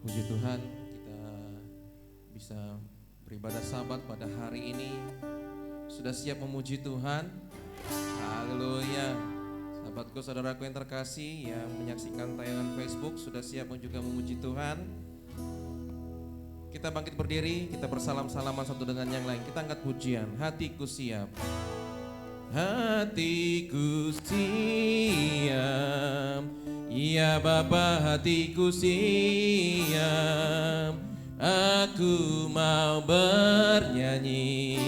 Puji Tuhan, kita bisa beribadah Sabat pada hari ini. Sudah siap memuji Tuhan? Haleluya. Sahabatku, saudaraku yang terkasih yang menyaksikan tayangan Facebook, sudah siap juga memuji Tuhan? Kita bangkit berdiri, kita bersalam-salaman satu dengan yang lain. Kita angkat pujian, hatiku siap. Hatiku siap, ya Bapa, hatiku siap. Aku mau bernyanyi,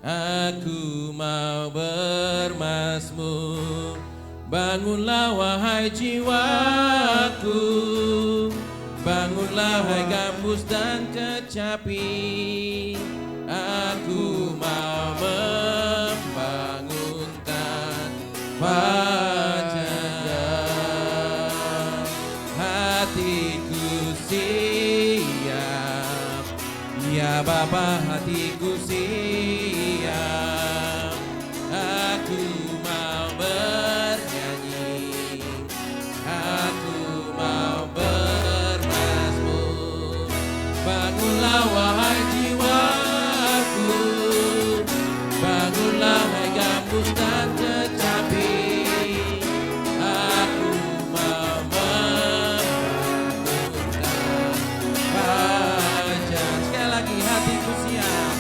aku mau bermazmur. Bangunlah wahai jiwaku, bangunlah hai gambus dan kecapi. Aku mau membangunkan wajah. Hatiku siap, ya Bapa, hatiku siap. Aku mau bernyanyi, aku mau bermazmur. Bangunlah wahai jiwaku, bangunlah hai gambus dan kecapi. Aku mau membangunkan wajah. Sekali lagi, hatiku siap,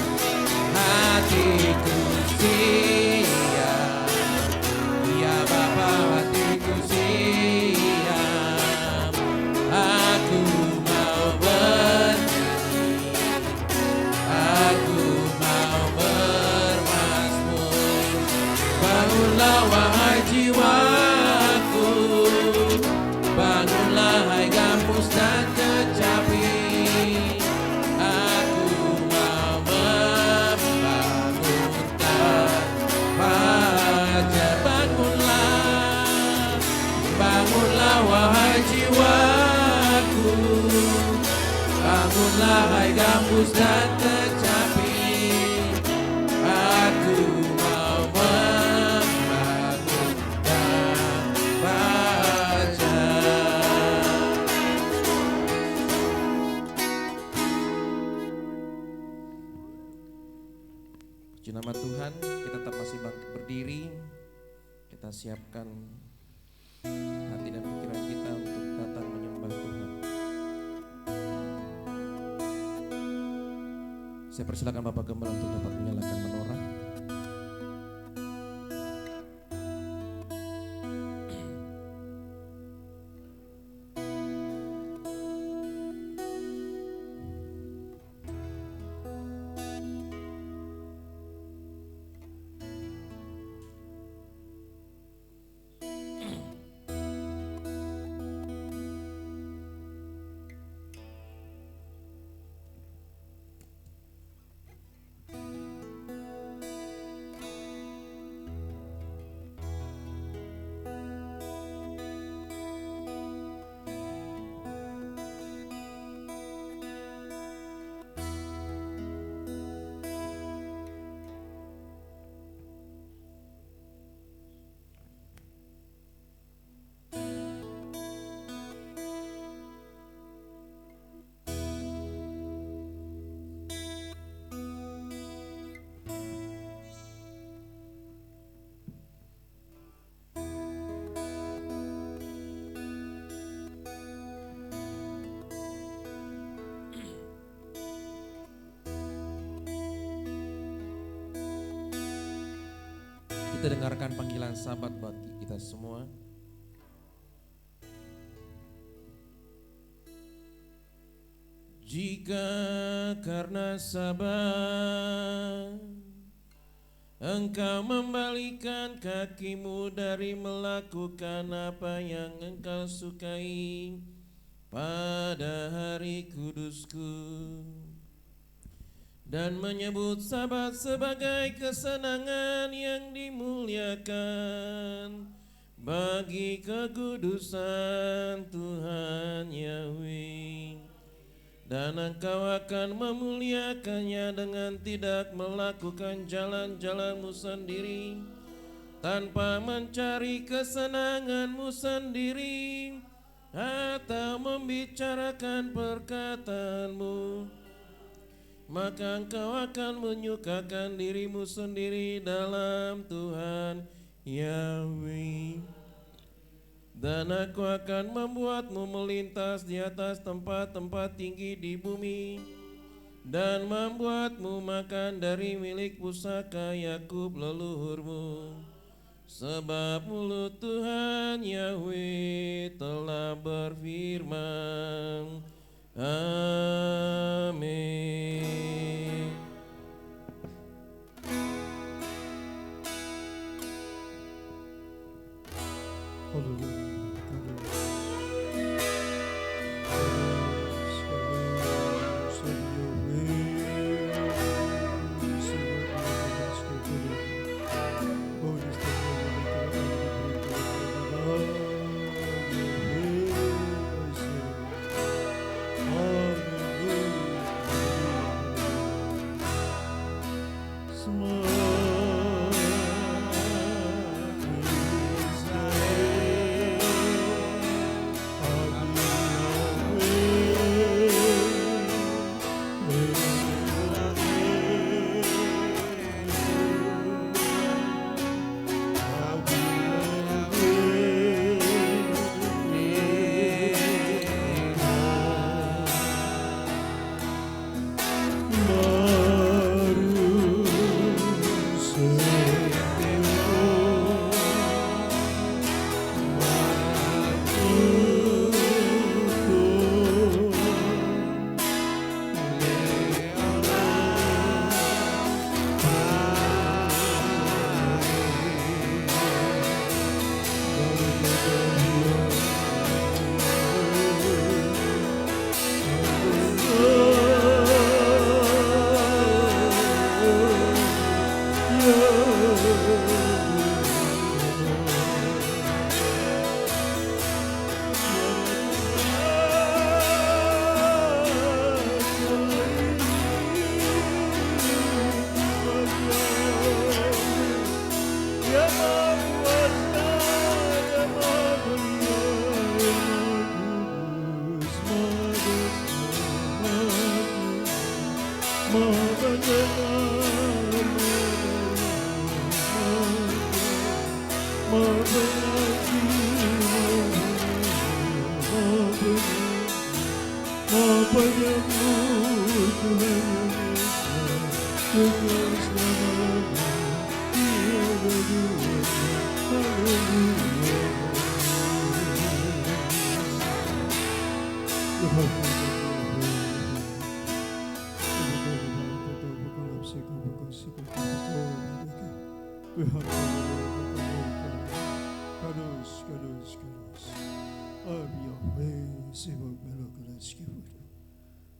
hatiku siap, ya Bapa, hatiku siap. Aku mau bernyanyi, aku mau bermazmur. Bangunlah wahai jiwaku, bangunlah hai gambus dan kecapi. Aku mau membangunkan wajah. Bangunlah, bangunlah wahai jiwaku, bangunlah hai gambus dan kecapi. Aku mau membangunkan wajah. Puji nama Tuhan, kita tetap masih bangkit berdiri. Kita siapkan hati dan pikiran kita untuk datang menyembah Tuhan. Saya persilakan Bapak Gembala untuk dapat menyalakan menorah. Kita dengarkan panggilan Sabat buat kita semua. Jika karena sabar engkau membalikan kakimu dari melakukan apa yang engkau sukai pada hari kudusku, dan menyebut Sabat sebagai kesenangan yang dimuliakan bagi kekudusan Tuhan Yahweh. Dan engkau akan memuliakannya dengan tidak melakukan jalan-jalanmu sendiri, tanpa mencari kesenanganmu sendiri, atau membicarakan perkataanmu, maka engkau akan menyukakan dirimu sendiri dalam Tuhan Yahweh. Dan aku akan membuatmu melintas di atas tempat-tempat tinggi di bumi, dan membuatmu makan dari milik pusaka Yakub leluhurmu. Sebab mulut Tuhan Yahweh telah berfirman. Amin. Haleluya.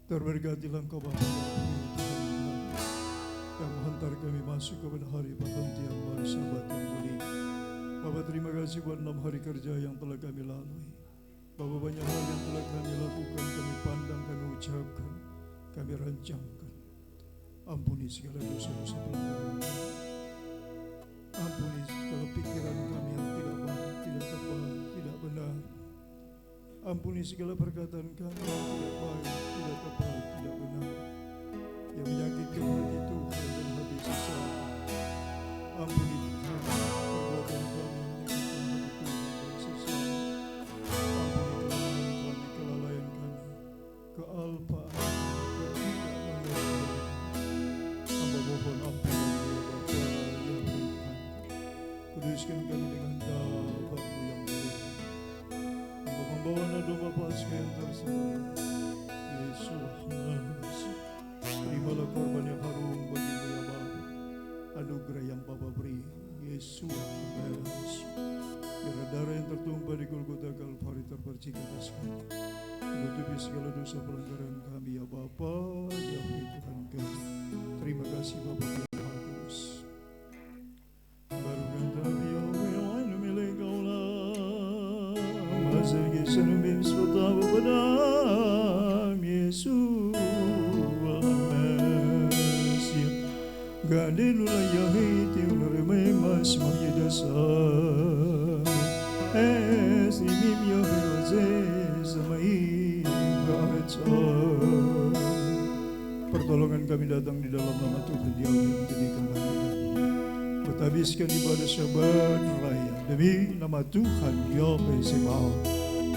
Terberkatilah Engkau Bapa yang menghantar kami masuk kepada hari perhentian hari Sabat yang mulia. Bapa, terima kasih buat 6 hari kerja yang telah kami lalui. Bapa, banyak hal yang telah kami lakukan, kami pandang, kami ucapkan, kami rancangkan. Ampuni segala dosa-dosa pelanggaran kami. Ampuni segala pikiran kami yang tidak baik, tidak tepat, tidak benar. Ampuni segala perkataan kami yang tidak baik, tidak tepat, tidak benar, yang menyakitkan hati Tuhan dan hati sesama. Ampuni Tuhan perbuatan kami yang menyakitkan hati Tuhan dan sesama. Ampuni kelemahan kami, kelalaian kami, kealpaan yang tidak mengerti. Hamba mohon ampunan ya Bapa yang Tuhan. Kuduskan kami dengan darah-Mu yang mulia. Membawa nado Paskah yang tersembah, Yesus, terimalah korban yang harum bagimu ya Bapa, anugerah yang Bapa beri, Yesus, darah yang tertumpah di Golgota Kalvari terpercik atas kami, menutupi segala dosa pelanggaran kami ya Bapa, ya Tuhan kami. Terima kasih Bapa yang bagus. Barukan kami ya Allah, milik Kaulah, Mazal Serbim Swatawa Padam Yesus Mesya Gadilula Yahiti Unareme Mas Magyadasa Es Imim Yahweh Tuhan. Pertolongan kami datang di dalam nama Tuhan, Dia yang menjadikan langit dan bumi. Berhabiskan ibadah Syabat Raya demi nama Tuhan Yahweh Sebaot.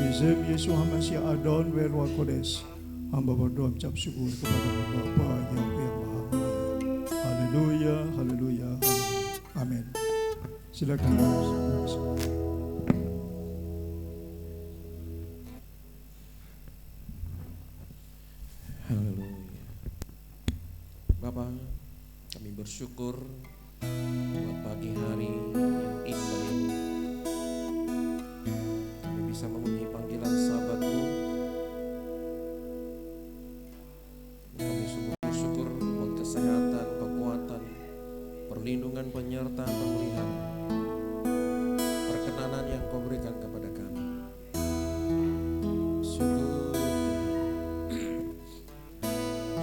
Izin Yesus Hamasiah Adon Werwa Kodes. Hamba berdoa ucap syukur kepada Bapa Yahweh yang Maha Mulia. Haleluya, haleluya, haleluya. Amin. Silakan. Haleluya. Bapak, kami bersyukur buat pagi hari yang indah ini. Kami bisa memenuhi panggilan Sabat-Mu. Kami sungguh bersyukur buat kesehatan, kekuatan, perlindungan, penyertaan, pemeliharaan, perkenanan yang Kau berikan kepada kami. Syukur,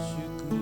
syukur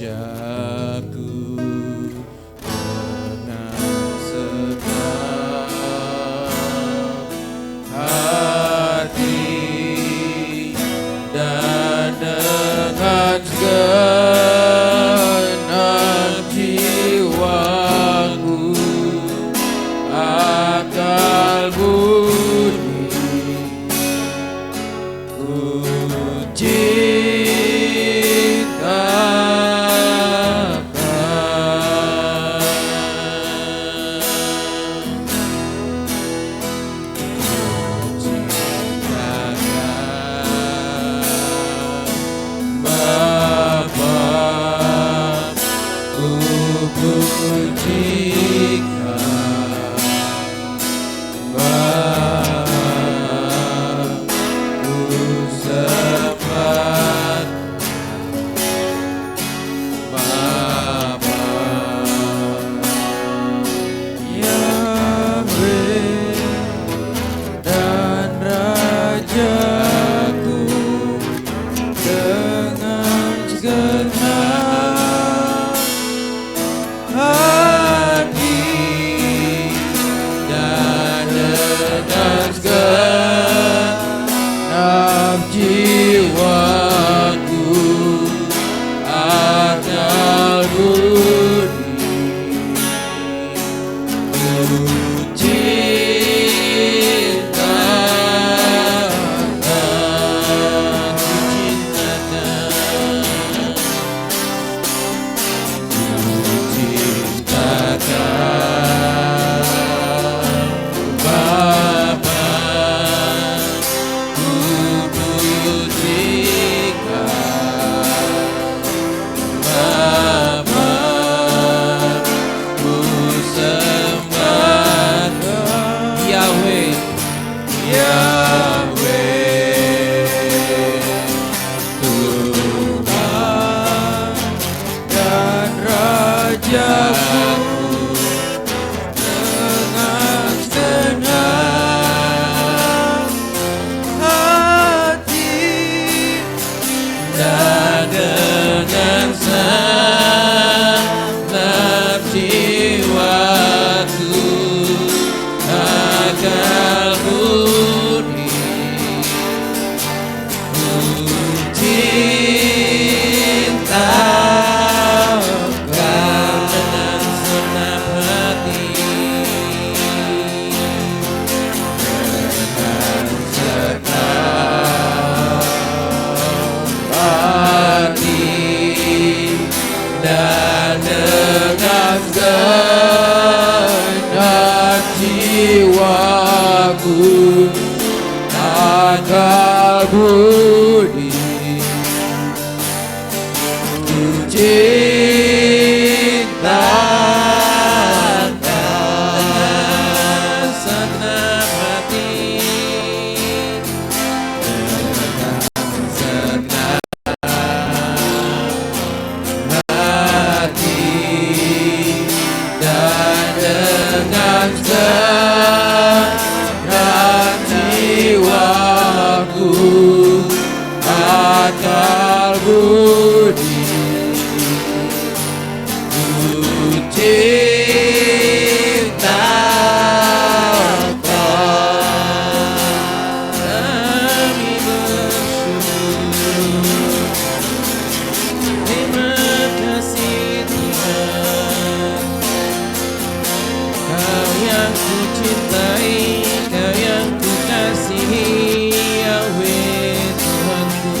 ya Raja. jiwaku akal budi ku cinta dengan segenap hati dengan segenap hati dan dengan segenap jiwaku akal budi ku cinta kami bersyukur terima kasih Tuhan Kau yang ku cintai Kau yang ku kasihi Yahweh Tuhanku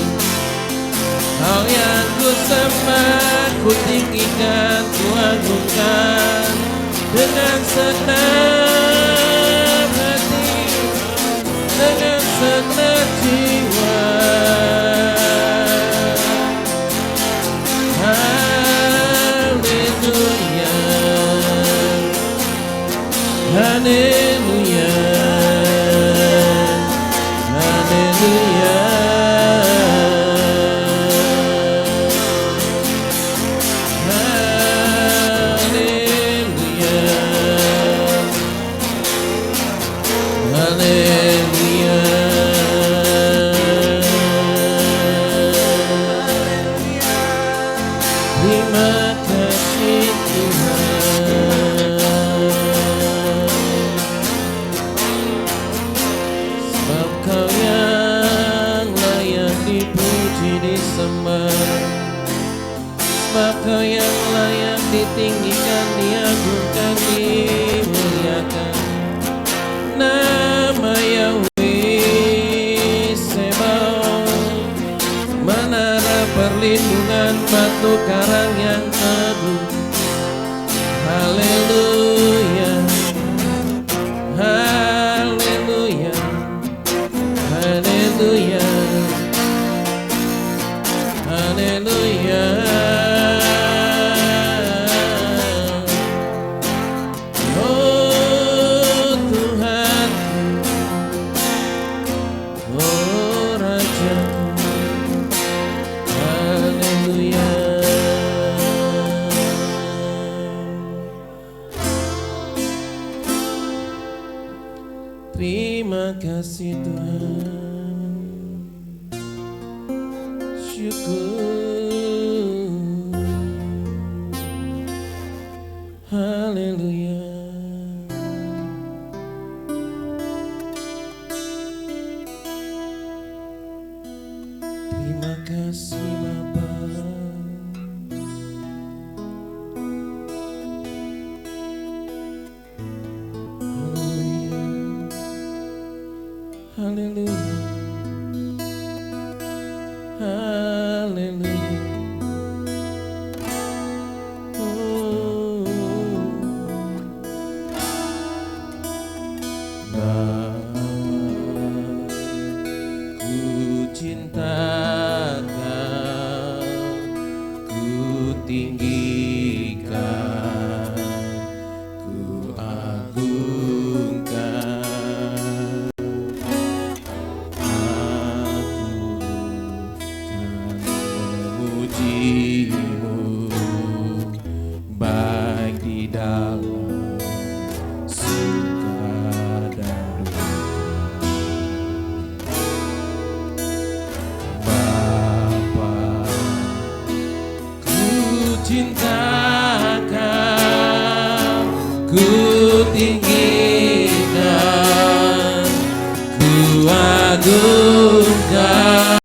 Kau yang ku sembah ku tinggikan ku agungkan dengan segenap hati dengan segenap jiwa haleluya haleluya haleluya terima kasih Tuhan sebab Kau yang layak dipuji disembah sebab Kau yang layak ditinggikan diagungkan dimuliakan nama Yahweh Sebaot menara perlindungan batu karang yang teguh haleluya haleluya haleluya haleluya oh Tuhan oh Raja haleluya terima kasih Tuhan syukur haleluya terima kasih Bapa haleluya haleluya oh Bapa ku cinta Kau ku tinggikan ku agungkan memujimu baik di dalam suka dan duka Bapa ku cinta Kau ku tinggikan ku agungkan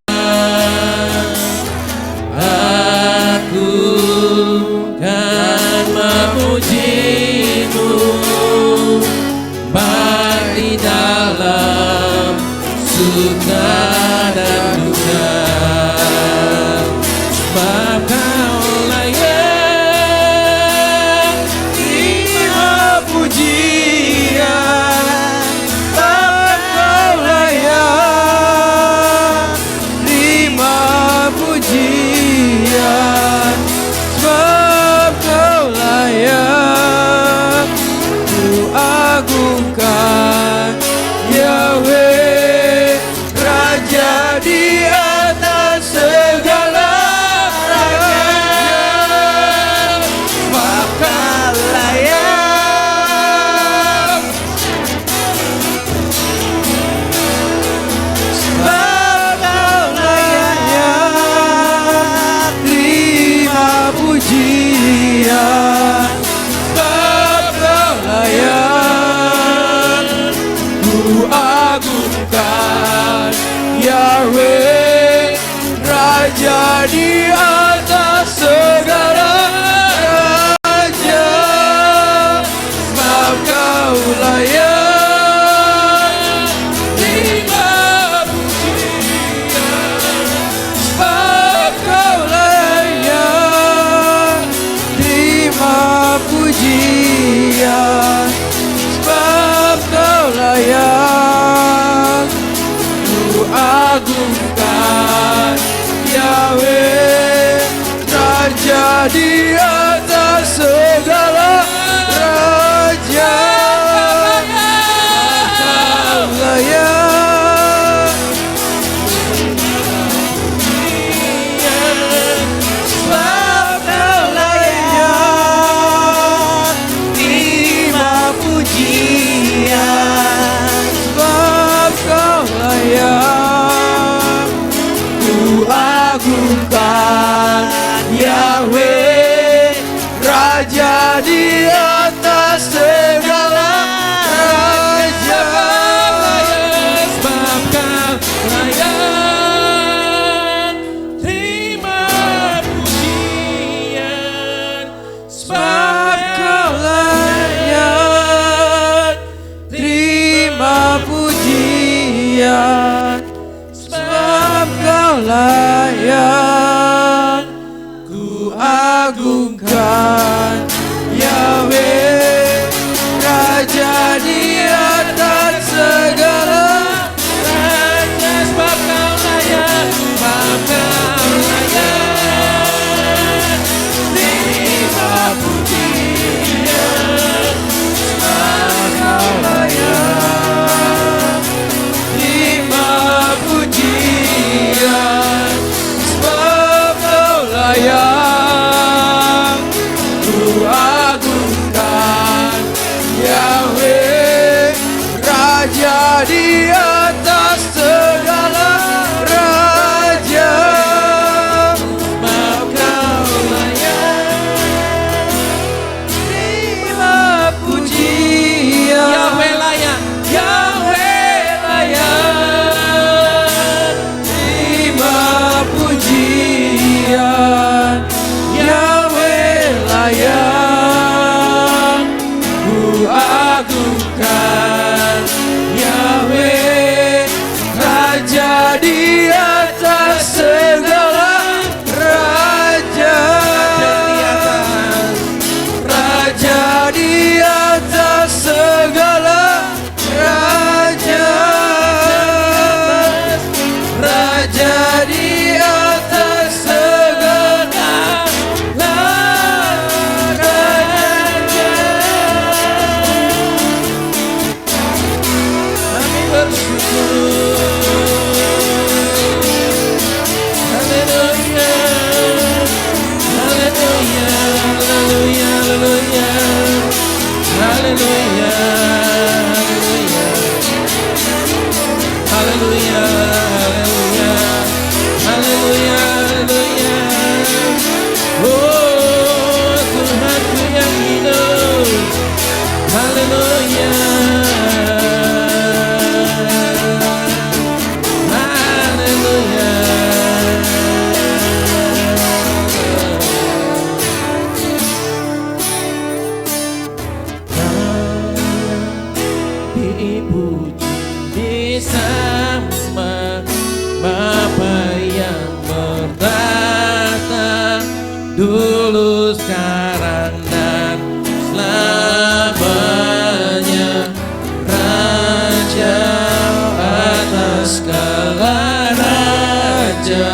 memujimu baik di dalam suka dan duka sebab Kau layak terima pujian agungkan Yahweh, Raja di atas segala raja, maka layak, sebab Kau layak terima pujian, sebab Kau layak ku agungkan Yahweh, Raja di atas segala raja, sebab Kau layak terima pujian, sebab Kau layak terima pujian, sebab Kau layak ku agungkan Yahweh, Raja di atas segala raja, Kau layak, sebab Kau layak terima pujian, sebab Kau layak ku agungkan Yahweh, Raja di atas segala raja, sebab Kau layak terima pujian, sebab Kau layak terima pujian, sebab Kau layak ku agungkan Yahweh, Raja di atas segala raja, sebab Kau layak, sebab Kau layak terima pujian, sebab Kau layak terima pujian, sebab Kau layak ku agungkan Yahweh, Raja di atas segala raja, sebab Kau layak terima pujian, Yahweh layak, Yahweh layak terima pujian, Yahweh layak ku agungkan Yahweh, Raja di atas segala raja, Raja di atas segala raja, Raja di atas segala raja. Kami bersyukur, haleluya, haleluya, haleluya, haleluya, haleluya, haleluya, haleluya, haleluya. Oh Tuhanku yang hidup, haleluya, haleluya. Dipuji bersama Bapa yang bertata dulu, sekarang dan selamanya, Raja atas segala raja,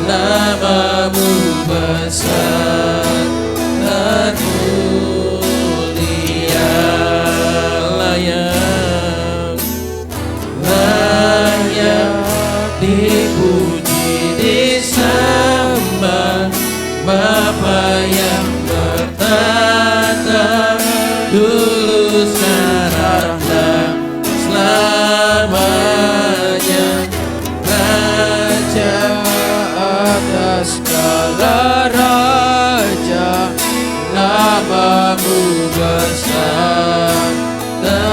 namamu besar dan mulia.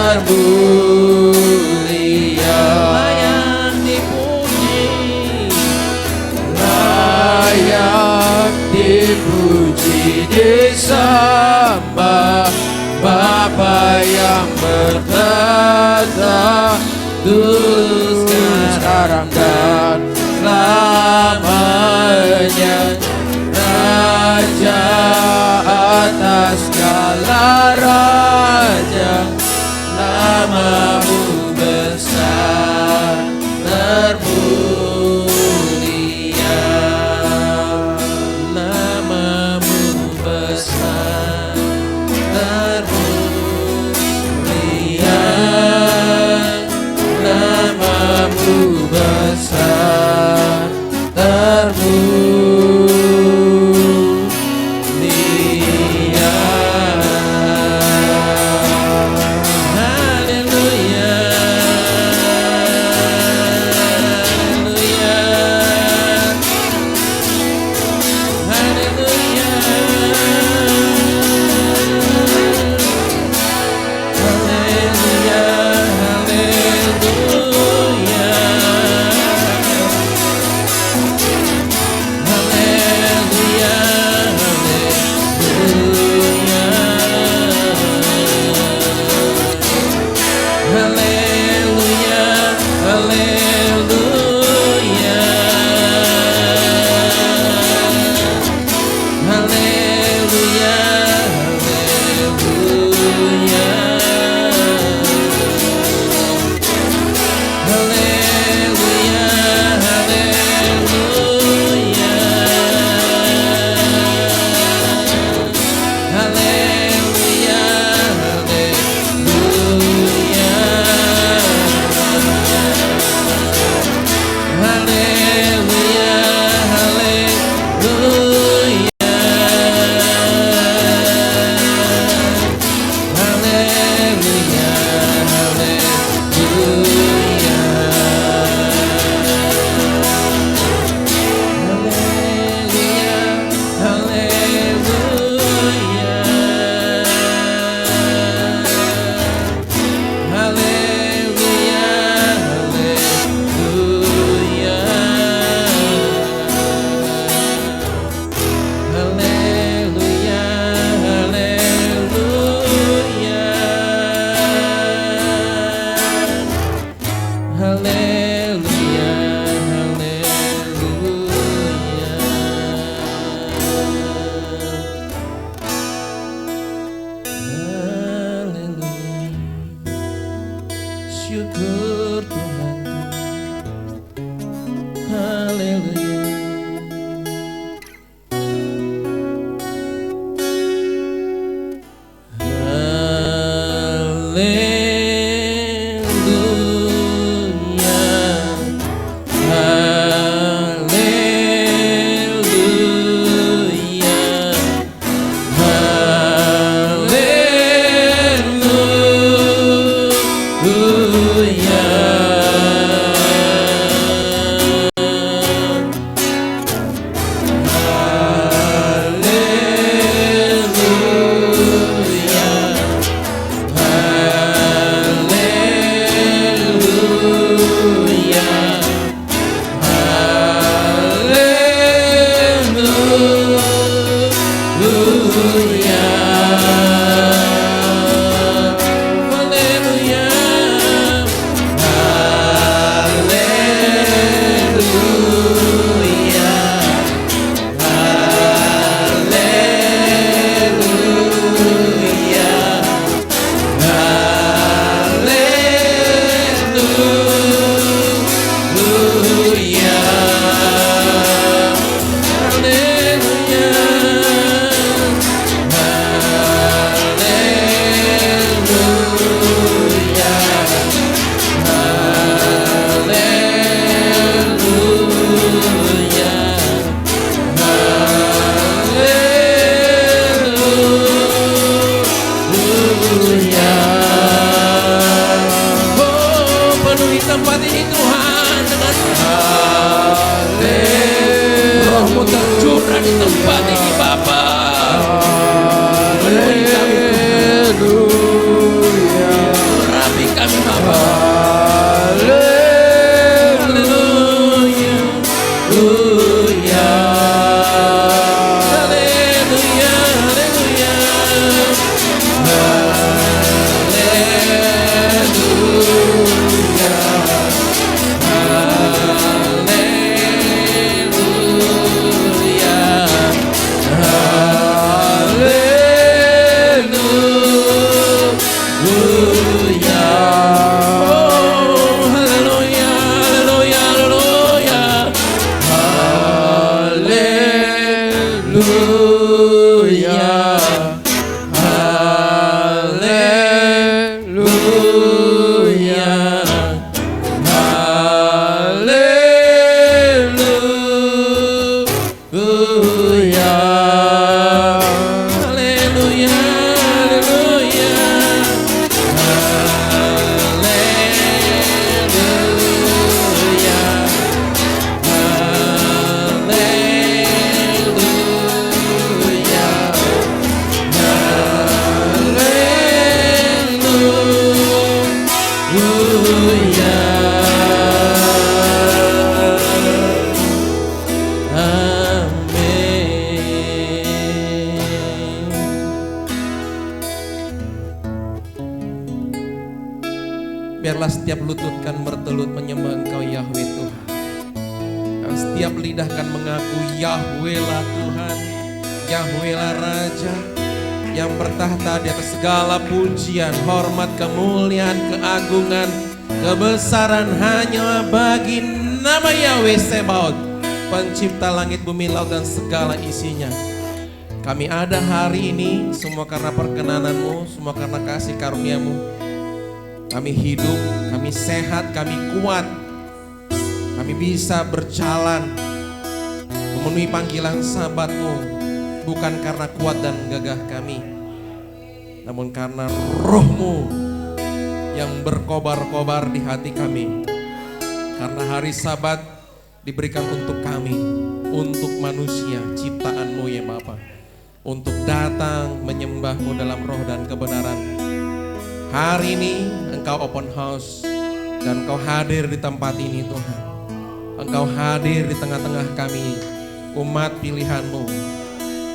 termulia, layak dipuji, layak dipuji, disembah Bapa yang bertata dulu sekarang dan selamanya, Raja atas segala raja, namamu besar termulia, namamu besar termulia, namamu besar termulia. Syukur Tuhanku, haleluya. Tempat ini Tuhan dengan Roh-Mu tercurah di tempat ini Bapa. Penuhi kami Tuhan. kami Bapa. Haleluya, haleluya, haleluya, Biarlah setiap lutut kan bertelut menyembah Engkau Yahweh Tuhan. Dan setiap lidah kan mengaku Yahweh lah Tuhan, Yahweh lah Raja yang bertahta di atas segala pujian, hormat, kemuliaan, keagungan, kebesaran hanya bagi nama Yahweh Sebaot, pencipta langit, bumi, laut dan segala isinya. Kami ada hari ini semua karena perkenanan-Mu, semua karena kasih karunia-Mu. Kami hidup, kami sehat, kami kuat. Kami bisa berjalan memenuhi panggilan Sabat-Mu, bukan karena kuat dan gagah kami, namun karena Roh-Mu yang berkobar-kobar di hati kami. Karena hari Sabat diberikan untuk kami, untuk manusia ciptaan-Mu ya Bapa, untuk datang menyembah-Mu dalam roh dan kebenaran. Hari ini Engkau open house dan Engkau hadir di tempat ini Tuhan. Engkau hadir di tengah-tengah kami, umat pilihan-Mu.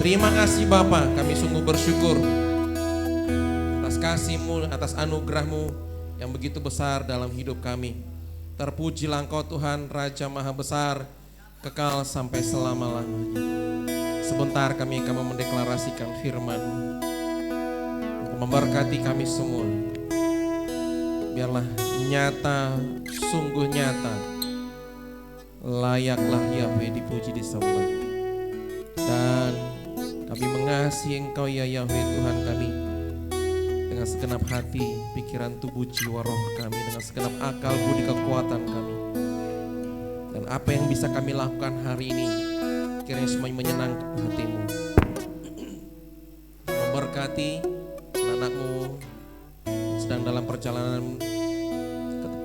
Terima kasih Bapa, kami sungguh bersyukur atas kasih-Mu, atas anugerah-Mu yang begitu besar dalam hidup kami. Terpujilah Engkau Tuhan, Raja Maha Besar, kekal sampai selama-lamanya. Sebentar kami akan mendeklarasikan firman-Mu untuk memberkati kami semua. Biarlah nyata, sungguh nyata, layaklah Yahweh dipuji disembah. Dan kami mengasihi Engkau ya Yahweh Tuhan kami, dengan segenap hati, pikiran, tubuh, jiwa, roh kami, dengan segenap akal, budi, kekuatan kami. Dan apa yang bisa kami lakukan hari ini, kiranya semuanya menyenangkan hati-Mu. Memberkati anak-anak-Mu sedang dalam perjalanan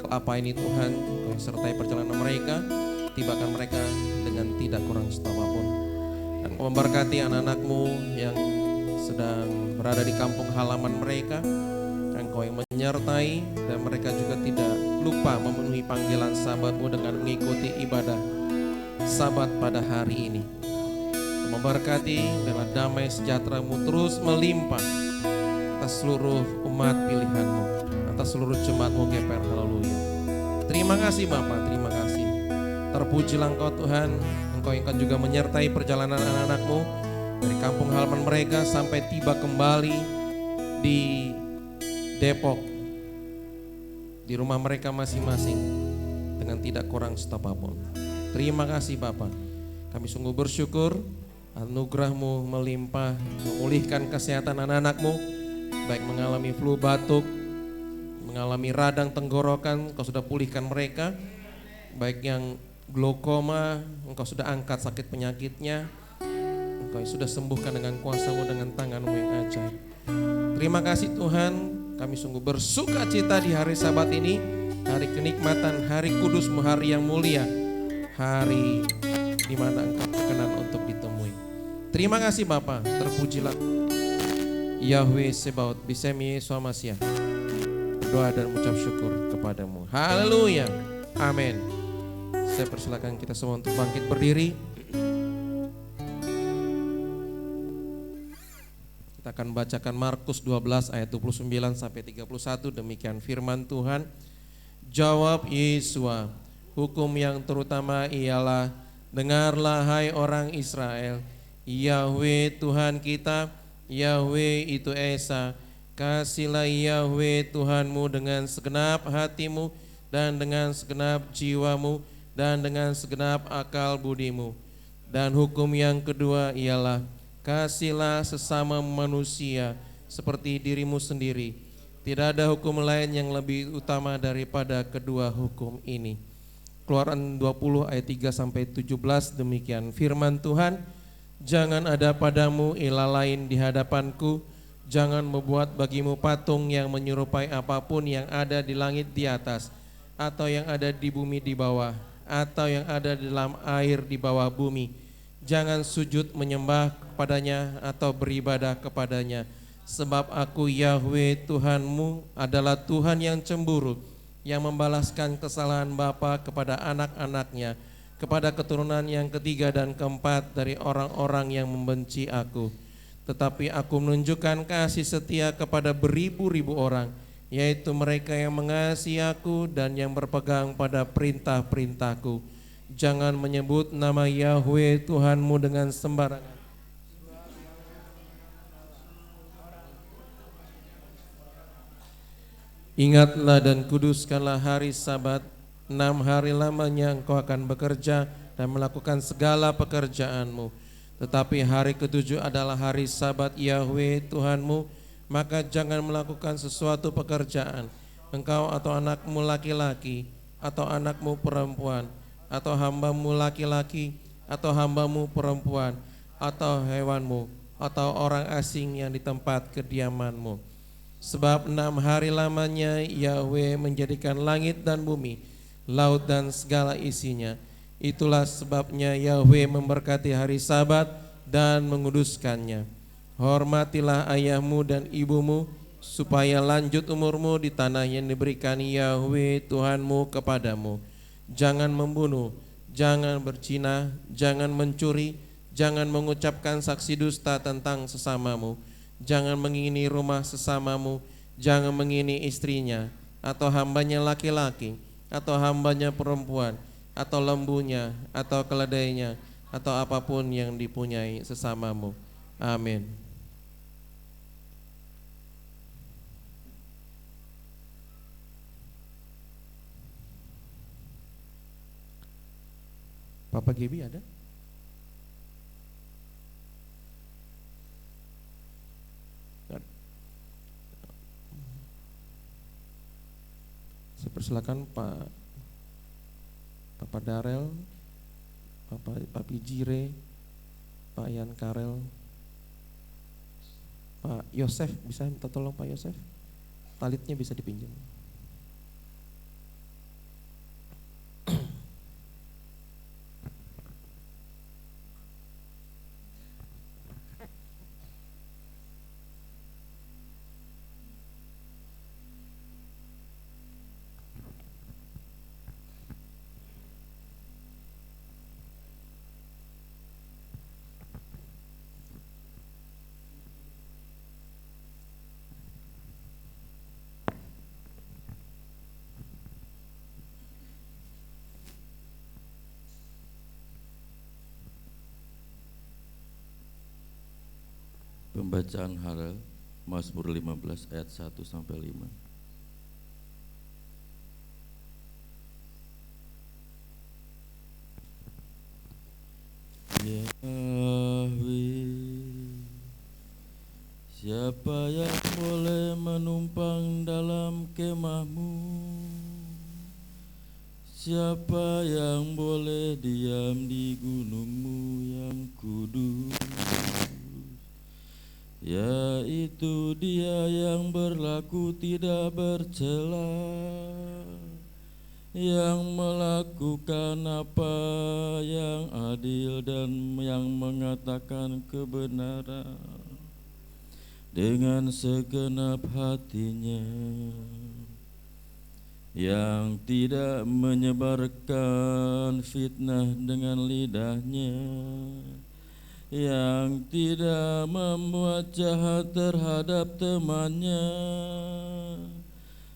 apa ini Tuhan, Kau sertai perjalanan mereka, tibakan mereka dengan tidak kurang apapun. Dan Kau memberkati anak-anak-Mu yang sedang berada di kampung halaman mereka, Engkau yang menyertai dan mereka juga tidak lupa memenuhi panggilan Sabat-Mu dengan mengikuti ibadah Sabat pada hari ini. Memberkati biarlah damai sejahtera-Mu terus melimpah atas seluruh umat pilihan-Mu, atas seluruh jemaat-Mu GPR. Haleluya. Terima kasih Bapa, terima kasih. Terpujilah Engkau Tuhan, Engkau yang akan juga menyertai perjalanan anak-anak-Mu dari kampung halaman mereka sampai tiba kembali di Depok, di rumah mereka masing-masing dengan tidak kurang apapun. Terima kasih Bapa, kami sungguh bersyukur anugerah-Mu melimpah, memulihkan kesehatan anak-anak-Mu, baik mengalami flu, batuk, mengalami radang tenggorokan, Engkau sudah pulihkan mereka. Baik yang glaukoma, Engkau sudah angkat sakit penyakitnya, Engkau sudah sembuhkan dengan kuasa-Mu, dengan tangan-Mu yang ajaib. Terima kasih Tuhan, kami sungguh bersuka cita di hari Sabat ini, hari kenikmatan, hari kudus-Mu, hari yang mulia, hari di mana Engkau berkenan untuk ditemui. Terima kasih Bapa, terpujilah Yahweh Sebaot, Bisemi Yesus Masya. berdoa dan mengucap syukur kepadamu. Haleluya. Amin. Saya persilakan kita semua untuk bangkit berdiri. Kita akan bacakan Markus 12 ayat 29 sampai 31. Demikian firman Tuhan. Jawab Yesua, hukum yang terutama ialah, dengarlah hai orang Israel, Yahweh Tuhan kita, Yahweh itu Esa. Kasihlah Yahweh Tuhanmu dengan segenap hatimu dan dengan segenap jiwamu dan dengan segenap akal budimu. Dan hukum yang kedua ialah, kasihlah sesama manusia seperti dirimu sendiri. Tidak ada hukum lain yang lebih utama daripada kedua hukum ini. Keluaran 20 ayat 3 sampai 17, demikian firman Tuhan. Jangan ada padamu ilah lain di hadapanku. Jangan membuat bagimu patung yang menyerupai apapun yang ada di langit di atas, atau yang ada di bumi di bawah, atau yang ada di dalam air di bawah bumi. Jangan sujud menyembah kepadanya atau beribadah kepadanya. Sebab aku Yahweh Tuhanmu adalah Tuhan yang cemburu, yang membalaskan kesalahan bapa kepada anak-anaknya, kepada keturunan yang ketiga dan keempat dari orang-orang yang membenci aku. Tetapi aku menunjukkan kasih setia kepada beribu-ribu orang, yaitu mereka yang mengasihi aku dan yang berpegang pada perintah-perintahku. Jangan menyebut nama Yahweh Tuhanmu dengan sembarangan. Ingatlah dan kuduskanlah hari Sabat. 6 hari lamanya engkau akan bekerja dan melakukan segala pekerjaanmu. Tetapi hari ke-7 adalah hari Sabat Yahweh Tuhanmu, maka jangan melakukan sesuatu pekerjaan, engkau atau anakmu laki-laki, atau anakmu perempuan, atau hambamu laki-laki, atau hambamu perempuan, atau hewanmu, atau orang asing yang di tempat kediamanmu. Sebab 6 hari lamanya Yahweh menjadikan langit dan bumi, laut dan segala isinya. Itulah sebabnya Yahweh memberkati hari Sabat dan menguduskannya. Hormatilah ayahmu dan ibumu, supaya lanjut umurmu di tanah yang diberikan Yahweh Tuhanmu kepadamu. Jangan membunuh, jangan berzina, jangan mencuri, jangan mengucapkan saksi dusta tentang sesamamu, jangan mengingini rumah sesamamu, jangan mengingini istrinya, atau hambanya laki-laki, atau hambanya perempuan, atau lembunya, atau keledainya, atau apapun yang dipunyai sesamamu. Amin. Papa Gibi ada? Saya persilakan Papa Darel, Papi Jire, Pak Yan Karel, Pak Yosef, bisa minta tolong Pak Yosef? Talitnya bisa dipinjam. Pembacaan Harel, Mazmur 15 ayat 1 sampai 5. Yahweh, siapa yang boleh menumpang dalam kemahmu? Siapa yang boleh diam di gunungmu yang kudus? Yaitu dia yang berlaku tidak bercela, yang melakukan apa yang adil dan yang mengatakan kebenaran dengan segenap hatinya. yang tidak menyebarkan fitnah dengan lidahnya, yang tidak membuat jahat terhadap temannya,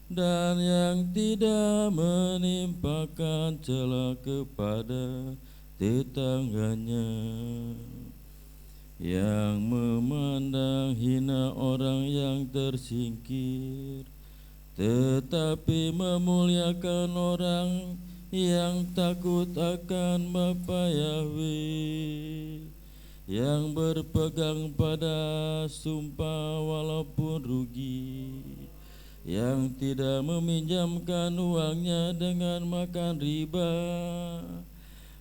dan yang tidak menimpakan cela kepada tetangganya, yang memandang hina orang yang tersingkir, tetapi memuliakan orang yang takut akan Bapa Yahweh, yang berpegang pada sumpah walaupun rugi, yang tidak meminjamkan uangnya dengan makan riba,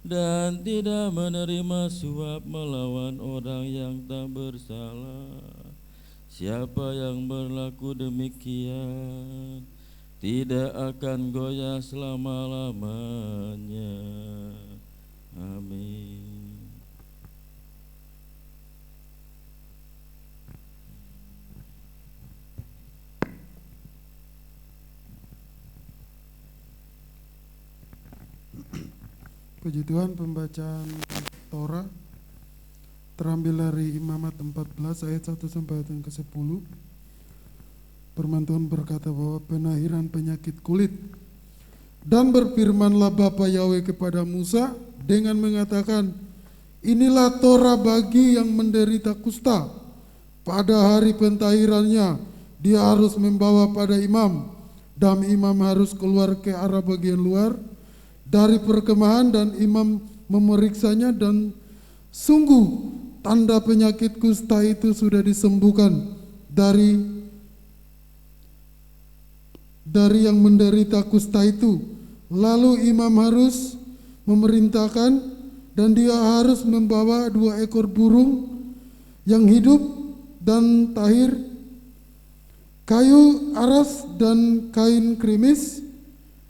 dan tidak menerima suap melawan orang yang tak bersalah. Siapa yang berlaku demikian tidak akan goyah selama-lamanya. Amin. Puji Tuhan, pembacaan Torah terambil dari Imamat 14 ayat 1 sampai ayat yang ke-10. Firman Tuhan berkata bahwa penahiran penyakit kulit. Dan berfirmanlah Bapa Yahweh kepada Musa dengan mengatakan, inilah Torah bagi yang menderita kusta. Pada hari pentahirannya dia harus membawa pada imam, dan imam harus keluar ke arah bagian luar dari perkemahan, dan imam memeriksanya, dan sungguh tanda penyakit kusta itu sudah disembuhkan dari yang menderita kusta itu. Lalu imam harus memerintahkan, dan dia harus membawa 2 ekor burung yang hidup dan tahir, kayu aras dan kain krimis,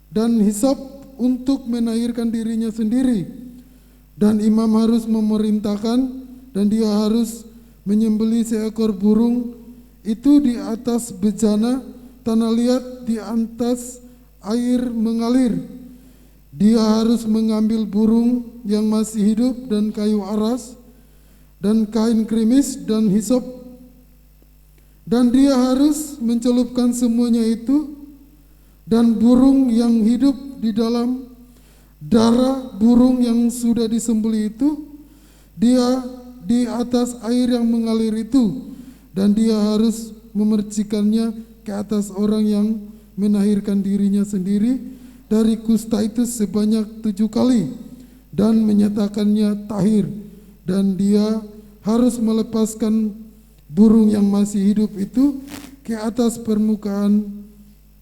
dan hisop untuk menahirkan dirinya sendiri. Dan imam harus memerintahkan, dan dia harus menyembelih seekor burung itu di atas bejana tanah liat di atas air mengalir. Dia harus mengambil burung yang masih hidup dan kayu aras dan kain krimis dan hisop, dan dia harus mencelupkan semuanya itu dan burung yang hidup di dalam darah burung yang sudah disembelih itu, dia di atas air yang mengalir itu, dan dia harus memercikannya ke atas orang yang menahirkan dirinya sendiri dari kusta itu sebanyak 7 kali dan menyatakannya tahir, dan dia harus melepaskan burung yang masih hidup itu ke atas permukaan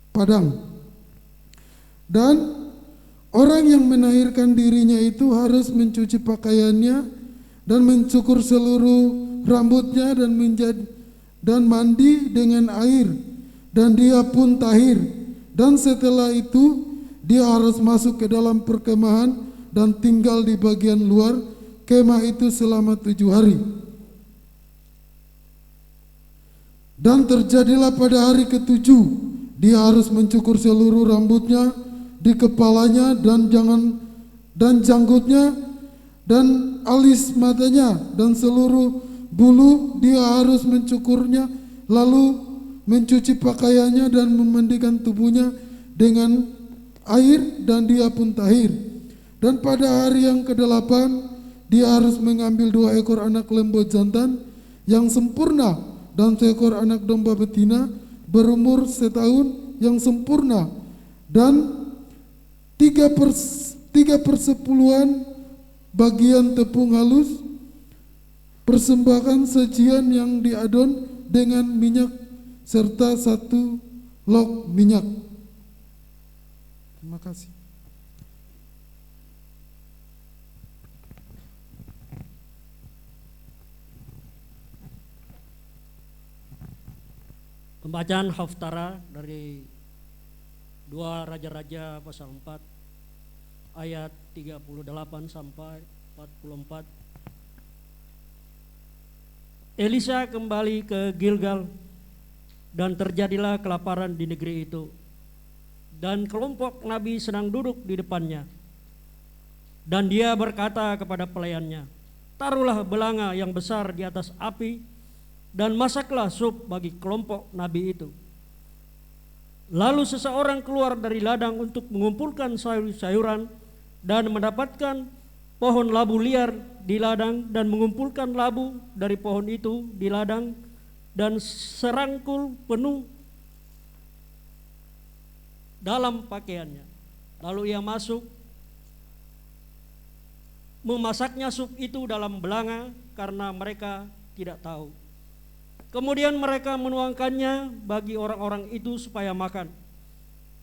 padang. Dan orang yang menahirkan dirinya itu harus mencuci pakaiannya dan mencukur seluruh rambutnya dan mandi dengan air, dan dia pun tahir. Dan setelah itu dia harus masuk ke dalam perkemahan dan tinggal di bagian luar kemah itu selama 7 hari. Dan terjadilah pada hari ke-7 dia harus mencukur seluruh rambutnya di kepalanya dan janggutnya dan alis matanya dan seluruh bulu, dia harus mencukurnya, lalu mencuci pakaiannya dan memandikan tubuhnya dengan air, dan dia pun tahir. Dan pada hari yang ke-8 dia harus mengambil 2 ekor anak lembu jantan yang sempurna dan 1 ekor anak domba betina berumur 1 tahun yang sempurna, dan 3/10 bagian tepung halus, persembahan sajian yang diadon dengan minyak, serta 1 log minyak. Terima kasih. Pembacaan Haftarah dari 2 Raja-Raja pasal 4 ayat 38 sampai 44. Elisa kembali ke Gilgal, dan terjadilah kelaparan di negeri itu. dan kelompok nabi sedang duduk di depannya. Dan dia berkata kepada pelayannya, taruhlah belanga yang besar di atas api dan masaklah sup bagi kelompok nabi itu. Lalu seseorang keluar dari ladang untuk mengumpulkan sayur-sayuran dan mendapatkan pohon labu liar di ladang dan mengumpulkan labu dari pohon itu di ladang dan serangkul penuh dalam pakaiannya. Lalu ia masuk memasaknya sup itu dalam belanga karena mereka tidak tahu. Kemudian mereka menuangkannya bagi orang-orang itu supaya makan.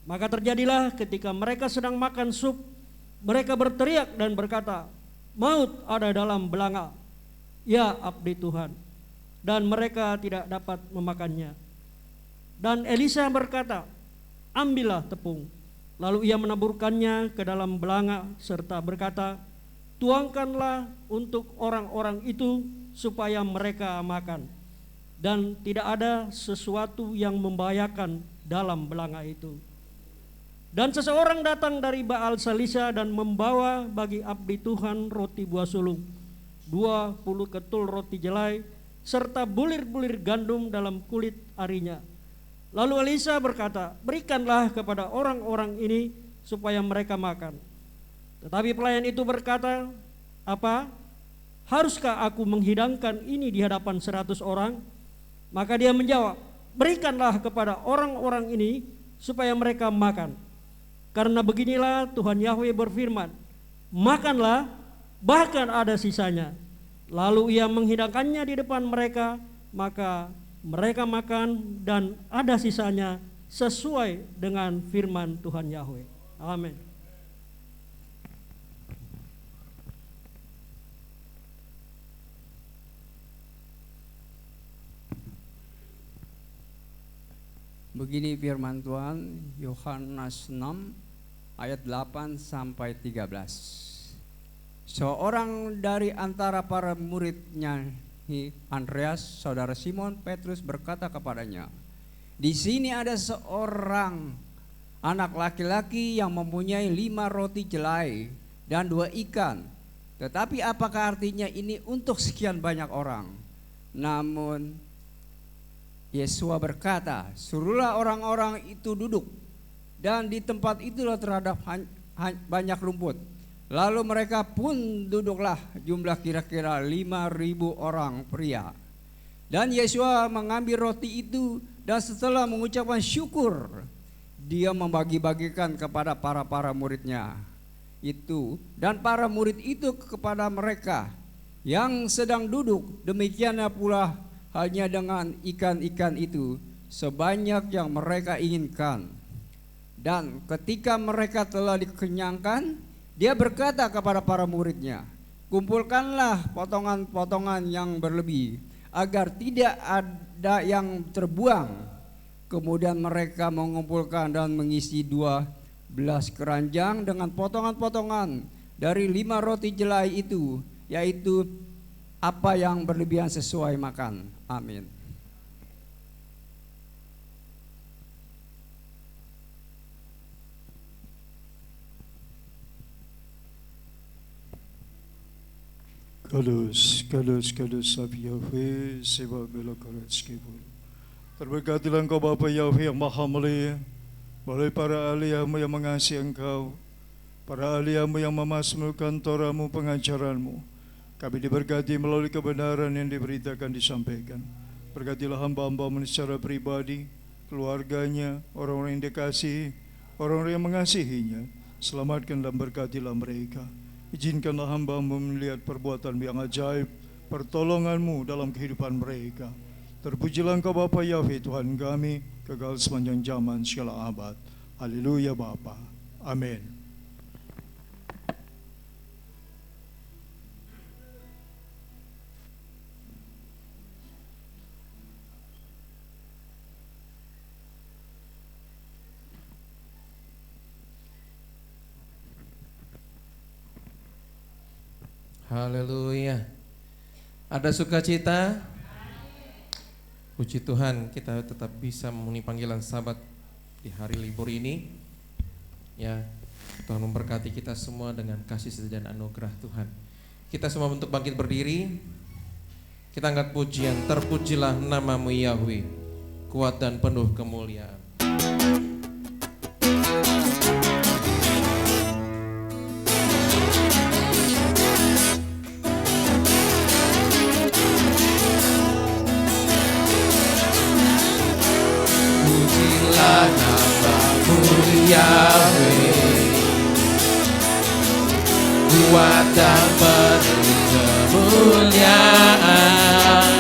Maka terjadilah ketika mereka sedang makan sup, mereka berteriak dan berkata, maut ada dalam belanga, ya abdi Tuhan. Dan mereka tidak dapat memakannya. Dan Elisa berkata, ambillah tepung. Lalu ia menaburkannya ke dalam belanga serta berkata, tuangkanlah untuk orang-orang itu supaya mereka makan. Dan tidak ada sesuatu yang membahayakan dalam belanga itu. Dan seseorang datang dari Baal Salisa dan membawa bagi abdi Tuhan roti buah sulung, 20 ketul roti jelai, serta bulir-bulir gandum dalam kulit arinya. Lalu Elisa berkata, berikanlah kepada orang-orang ini supaya mereka makan. Tetapi pelayan itu berkata, apa? Haruskah aku menghidangkan ini di hadapan 100 orang? Maka dia menjawab, berikanlah kepada orang-orang ini supaya mereka makan. Karena beginilah Tuhan Yahweh berfirman, makanlah bahkan ada sisanya. Lalu ia menghidangkannya di depan mereka, maka mereka makan dan ada sisanya sesuai dengan firman Tuhan Yahweh. Amin. Begini firman Tuhan, Yohanes 6 ayat 8 sampai 13. Seorang dari antara para muridnya, Andreas, saudara Simon Petrus berkata kepadanya, di sini ada seorang anak laki-laki yang mempunyai 5 roti jelai dan 2 ikan. Tetapi apakah artinya ini untuk sekian banyak orang? Namun Yesua berkata, suruhlah orang-orang itu duduk, dan di tempat itulah terhadap banyak rumput. Lalu mereka pun duduklah, jumlah kira-kira 5.000 orang pria. Dan Yesua mengambil roti itu, dan setelah mengucapkan syukur, dia membagi-bagikan kepada para muridnya itu, dan para murid itu kepada mereka yang sedang duduk. Demikiannya pula halnya dengan ikan-ikan itu, sebanyak yang mereka inginkan. Dan ketika mereka telah dikenyangkan, dia berkata kepada para muridnya, kumpulkanlah potongan-potongan yang berlebih, agar tidak ada yang terbuang. Kemudian mereka mengumpulkan dan mengisi 12 keranjang dengan potongan-potongan dari 5 roti jelai itu, yaitu apa yang berlebihan sesuai makan. Amin. Kadus, kadus, kadus Sabi Yahweh, sebab bela karat skibul. Terberkatilah Engkau Bapa Yahweh yang Maha Mulia, melalui para ahli-Mu yang mengasihi Engkau, para ahli-Mu yang memasmurkan Torah-Mu, pengajaran-Mu. Kami diberkati melalui kebenaran yang diberitakan, disampaikan. Berkatilah hamba-hamba-Mu secara pribadi, keluarganya, orang-orang yang dikasihi, orang-orang yang mengasihinya. Selamatkan dan berkatilah mereka. Izinkanlah hamba-Mu melihat perbuatan yang ajaib, pertolongan-Mu dalam kehidupan mereka. Terpujilah Engkau Bapa Yahweh Tuhan kami, kekal sepanjang zaman segala abad. Haleluya Bapa. Amin. Haleluya. Ada sukacita? Puji Tuhan, kita tetap bisa memenuhi panggilan Sabat di hari libur ini. Ya, Tuhan memberkati kita semua dengan kasih setia dan anugerah Tuhan. Kita semua untuk bangkit berdiri. Kita angkat pujian, terpujilah namamu Yahweh, kuat dan penuh kemuliaan. Pujilah namamu Yahweh, kuat dan penuh kemuliaan.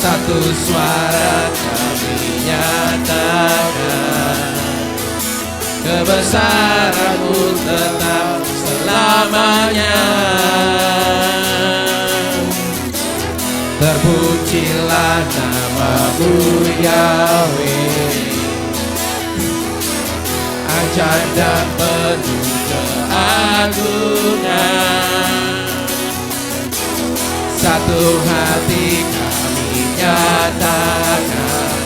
Satu suara kami nyatakan, kebesaran-Mu tetap selamanya. Terpujilah namamu Yahweh, ajaib dan penuh keagungan. Satu hati kami nyatakan,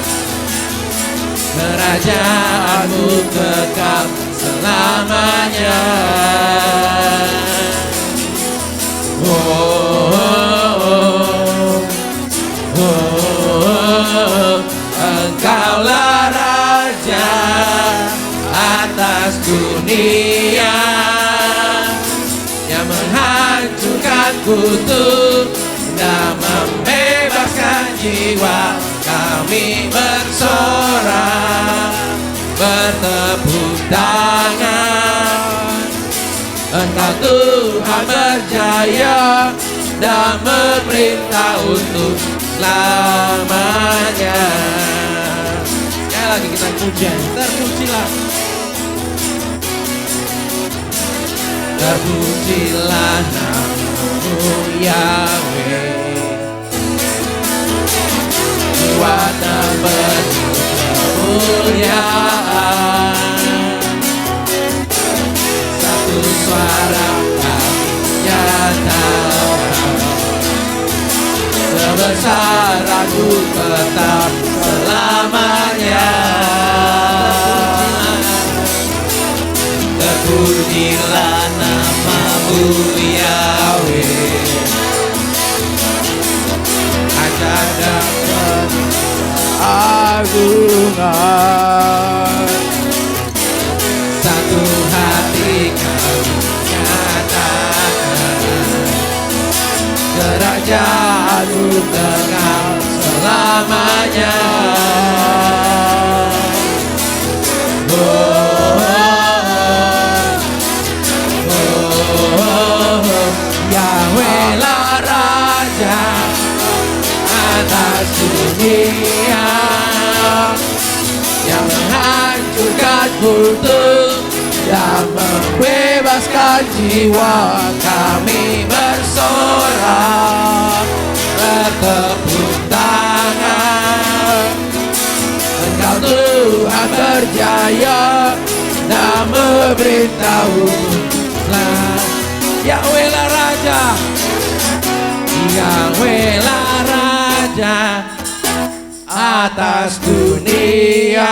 kerajaan-Mu kekal selamanya. Oh, oh, oh, oh, oh, Engkaulah Raja atas dunia, yang menghancurkan kutuk dan membebaskan jiwa. Kami bersorak, bertepuk tangan. Engkau Tuhan berjaya dan memerintah untuk selamanya. Sekali lagi kita pujian, terpujilah. Terpujilah namamu Yahweh, kuat dan penuh kemuliaan. Satu suara kami nyatakan, kebesaran-Mu tetap selamanya. Terpujilah namamu Yahweh, ajaib dan penuh keagungan. Satu hati kami nyatakan, kerajaan-Mu kekal selamanya. Yahweh lah Raja atas dunia, yang menghancurkan kutuk dan membebaskan jiwa. Kami bersorak, bertepuk tangan. Engkau Tuhan berjaya dan memberitahu Yahweh lah Raja, Yahweh lah Raja atas dunia,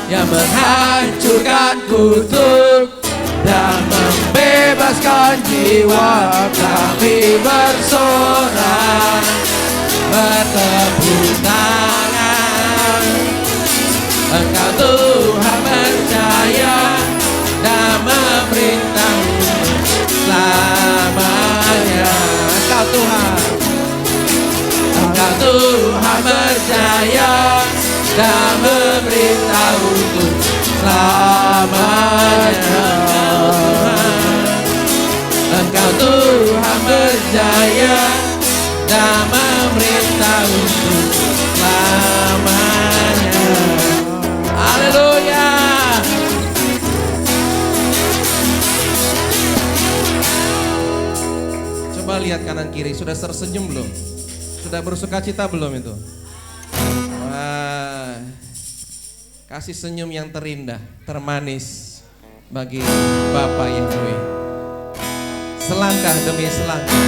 yang menghancurkan kutuk dan membebaskan jiwa. Kami bersorak, bertepuk tangan. Engkau Tuhan berjaya dan memerintah selamanya. Engkau Tuhan, Engkau Tuhan berjaya dan memerintah untuk selamanya. Engkau Tuhan berjaya dan memerintah untuk selamanya. Haleluya. Coba lihat kanan kiri, sudah tersenyum belum? Sudah bersuka cita belum itu? Wah, kasih senyum yang terindah, termanis bagi Bapa Yahweh. Selangkah demi selangkah.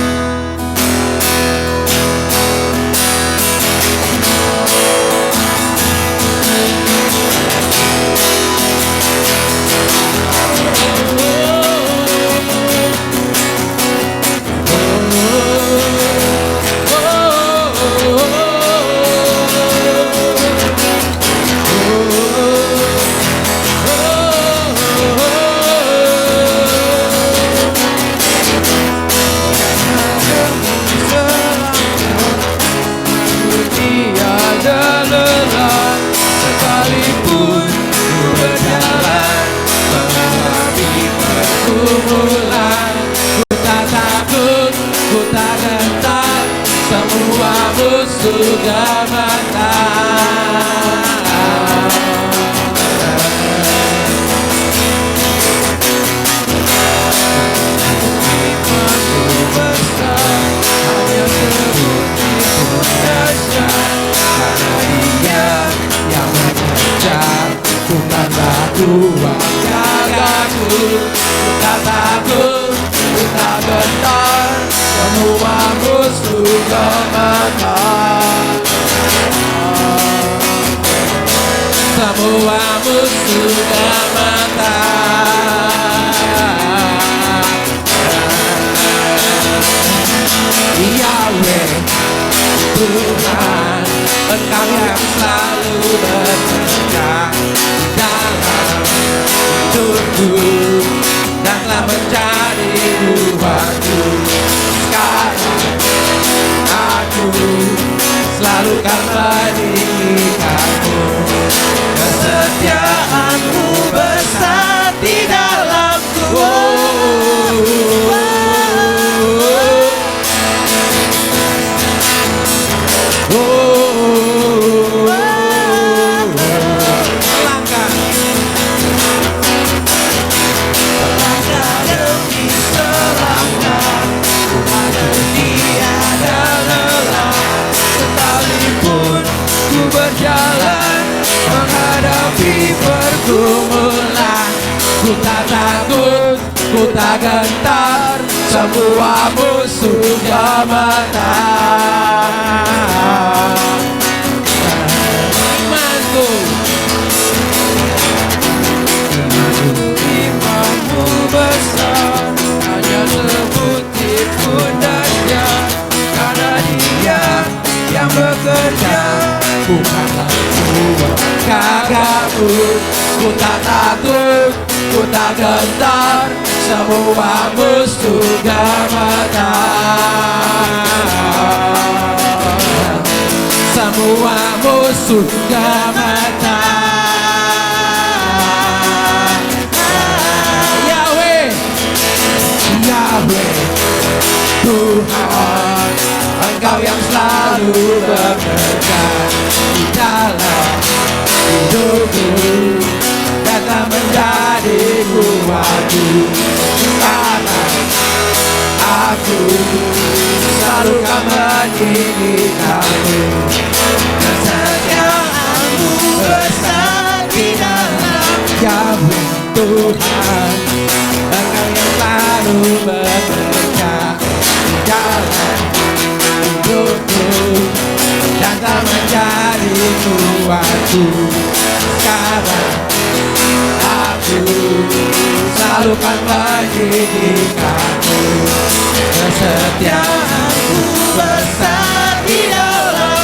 Tuhan jagaku. Ku tak takut, ku tak gentar, semua musuh gemetar. Semua musuh gemetar. Yahweh Tuhan, Engkau yang selalu bekerja dalam hidupku dan telah menjadi Tuhanku. Sekarang aku selalu kan meninggikanmu. Kesetiaanmu besar di dalamku. Berjalan menghadapi pergumulan, ku tak takut, ku tak gentar, semua musuh gemetar. Imanku, imanmu besar, hanya sebut di pundaknya, karena Dia yang bekerja. Bukanlah Tuhan kakakku. Ku tak takut, ku tak gentar, semua musuh gemetar. Semua musuh gemetar. Yahweh, Yahweh Tuhan, Engkau yang selalu bekerja di dalam hidupku dan telah menjadi Tuhanku. Karena aku selalu kan meninggikanmu. Kesetiaanmu besar di dalam Yahweh Tuhan, Engkau yang selalu bekerja di dalam hidupku dan tak menjadi Tuhanku. Sekarang aku selalu kan meninggikanmu. Kesetiaanmu besar di dalam.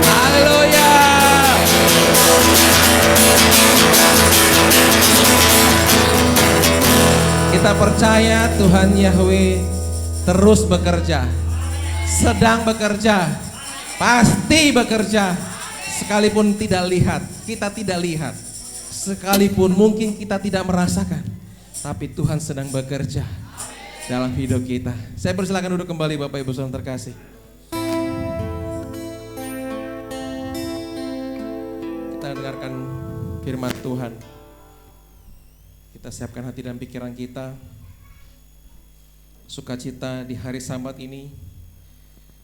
Haleluya. Kita percaya Tuhan Yahweh terus bekerja, sedang bekerja, pasti bekerja. Sekalipun tidak lihat, kita tidak lihat, sekalipun mungkin kita tidak merasakan, tapi Tuhan sedang bekerja dalam hidup kita. Saya persilakan duduk kembali Bapak Ibu Saudara terkasih. Kita dengarkan firman Tuhan. Kita siapkan hati dan pikiran kita. Sukacita di hari Sabat ini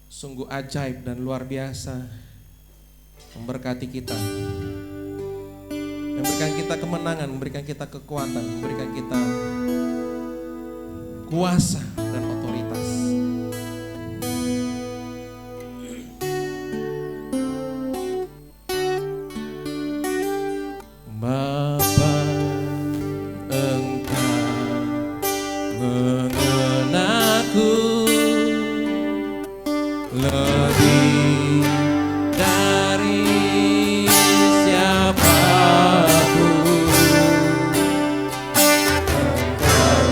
sungguh ajaib dan luar biasa, memberkati kita, memberikan kita kemenangan, memberikan kita kekuatan, memberikan kita kuasa dan otoritas. Bapa, Engkau mengenalku lebih dari siapapun. Engkau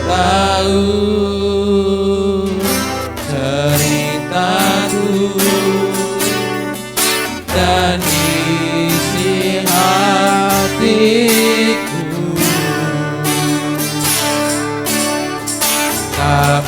tahu ceritaku dan isi hatiku. Tak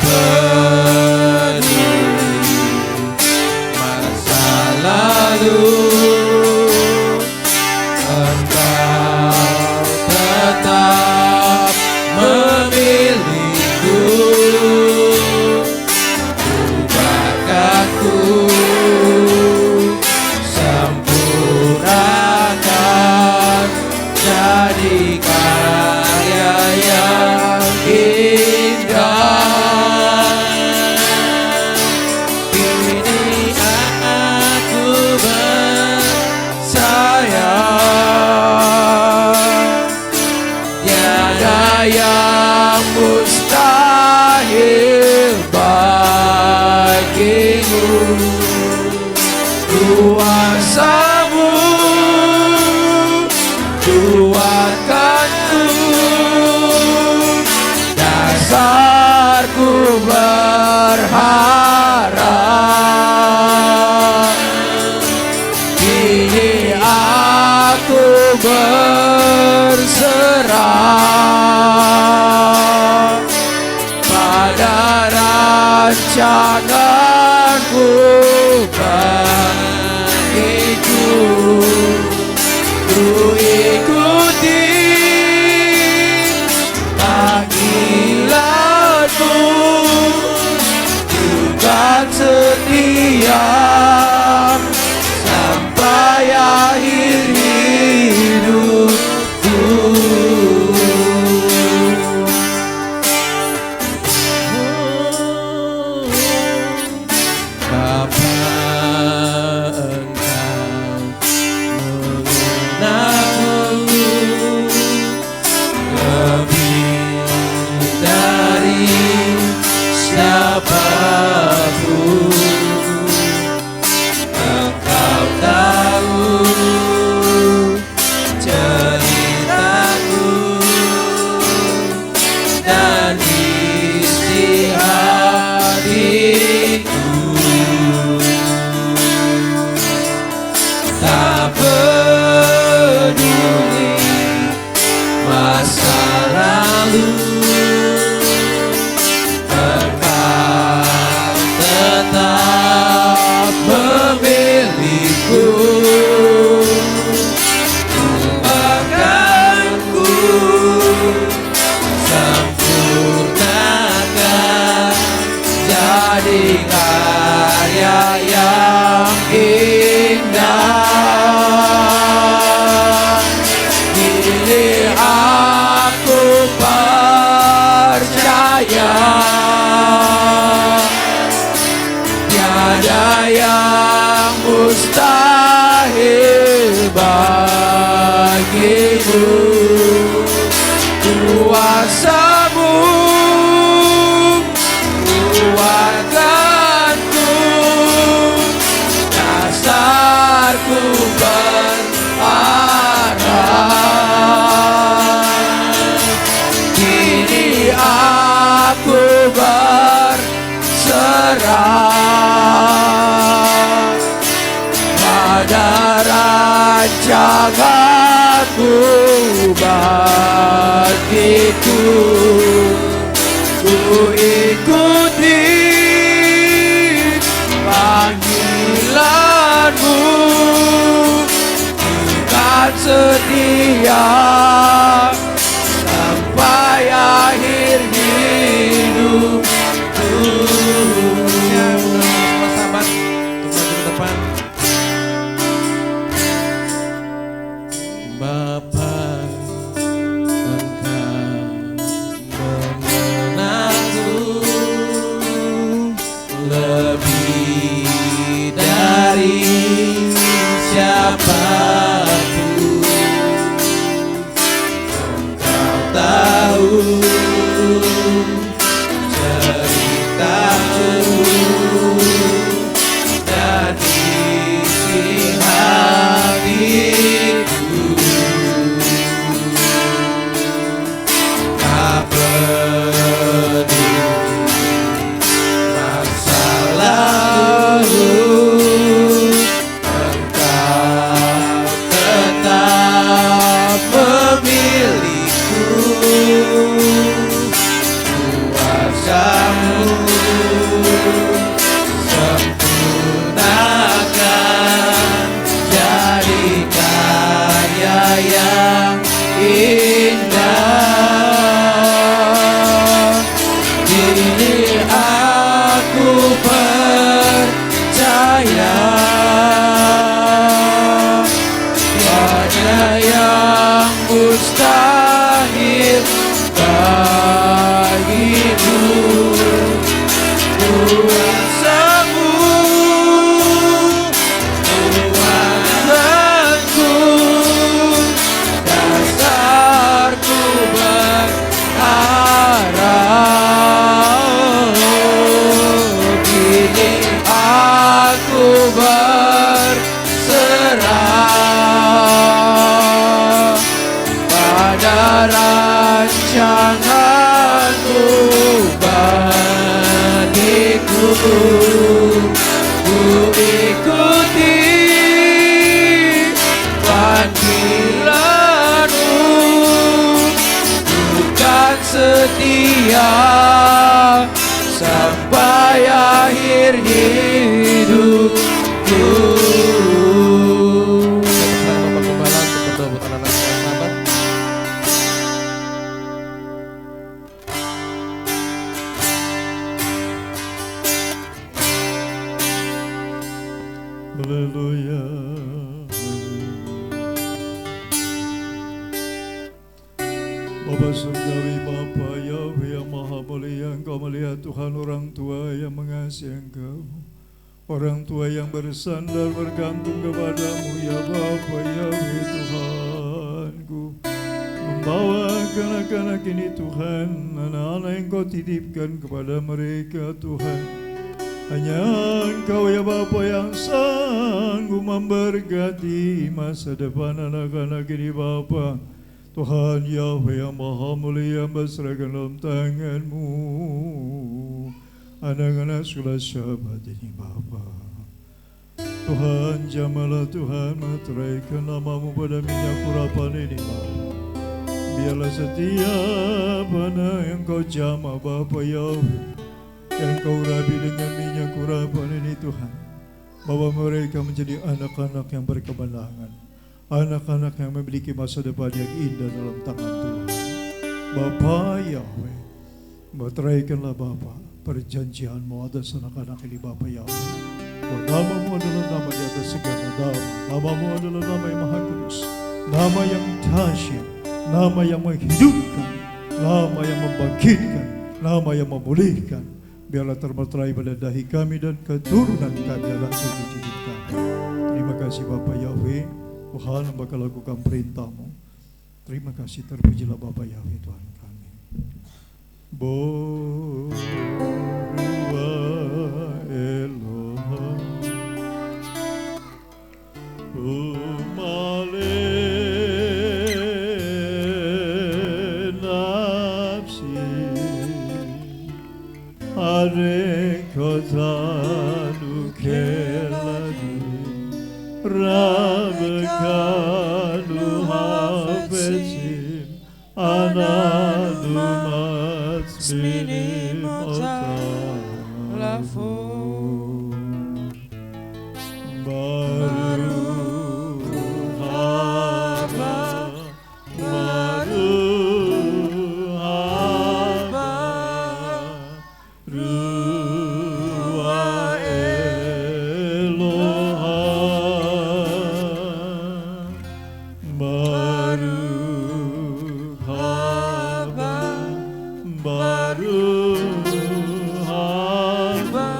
berharap, kini aku berserah pada rancanganmu bagiku. Ku ikuti panggilanmu, bukan setia sampai akhir hidupku. Bapa, Engkau lebih dari siapapun. Engkau tahu ceritaku dan isi hatiku. Tak peduli masa lalu, Engkau tetap memilikiku. Akanku sempurnakan jadi karya yang indah. Kini aku percaya tiada yang mustahil bagimu. Kuasamu kuatkanku, dasarku berharap. Kini aku berserah pada rancanganmu bagiku. Ku ikuti panggilanmu, bukan setia sampai akhir hidupku. Ya, semua sahabat untuk maju ke depan. Bapa, Engkau mengenalku lebih dari siapapun. Engkau tahu ceritaku dan isi hatiku. Tak peduli masa lalu, Engkau tetap memilikiku. Kuasamu sempurnakan jadi karya yang indah. Kini aku percaya tiada yang mustahil bagimu. Kuasamu kuatkanku, dasarku berharap. Kini ku ikuti panggilanmu, bukan setia sampai akhir hidupku. Bapak Gembala untuk berdoa buat anak-anak sahabat. Haleluya. Bapa surgawi, Bapa Yahweh yang maha mulia, Engkau melihat Tuhan orang tua yang mengasihi Engkau, orang tua yang bersandar bergantung kepadamu ya Bapa Yahweh Tuhanku, membawa anak-anak ini Tuhan, anak-anak yang Kau titipkan kepada mereka Tuhan. Hanya Engkau ya Bapa yang sanggup memberkati masa depan anak-anak ini Bapa. Tuhan Yahweh yang maha mulia, berserahkan dalam tangan-Mu anak-anak sekolah sahabat ini Bapa. Tuhan jamalah Tuhan, meteraikan nama-Mu pada minyak urapan ini Bapa. Biarlah setiap anak yang Kau jamah Bapa Yahweh, yang Kau urapi dengan minyak urapan ini Tuhan, bahwa mereka menjadi anak-anak yang berkemenangan, anak-anak yang memiliki masa depan yang indah dalam tangan Tuhan. Bapa Yahweh, meteraikanlah Bapa perjanjian-Mu atas anak-anak ini Bapa Yahweh. Bahwa nama-Mu adalah nama di atas segala nama, nama-Mu adalah nama yang maha kudus, nama yang dahsyat, nama yang menghidupkan, nama yang membangkitkan, nama yang memulihkan. Biarlah termeterai pada dahi kami dan keturunan kami adalah cucu hidup kami. Terima kasih Bapa Yahweh, Tuhan yang bakal lakukan perintah-Mu. Terima kasih, terpujilah Bapa Yahweh Tuhan kami. Borua Eloha Umale nafsi Are kotanu keladi Rabekanu hafesim Anadu matsmini motalafu Baru haba Baru haba Ruah Eloha Baruch haba Baruch haba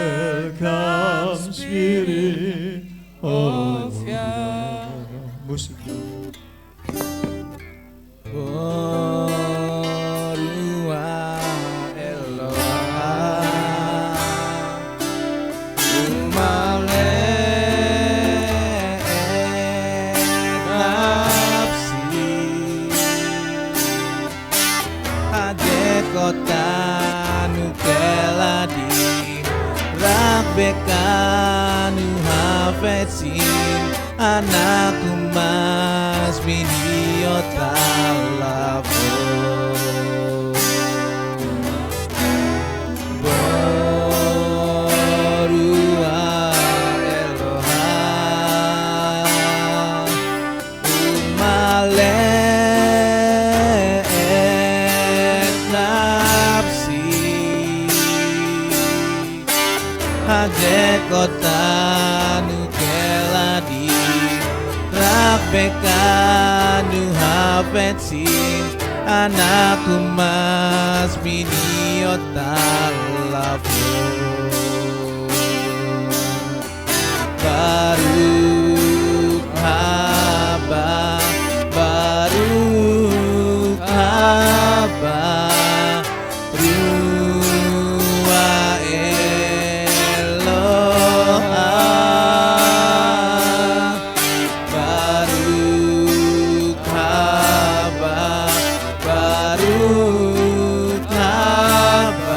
Welcome Spirit of Yah. Musik. Bekanu hafesin anakku mas miniotalafo Borua Eloha Umale nafsi Kotanu keladi Rabekanu hafetsin anakku mas miniotalafo Baruch haba Baruch haba Ruah Eloha Baruch haba Baruch haba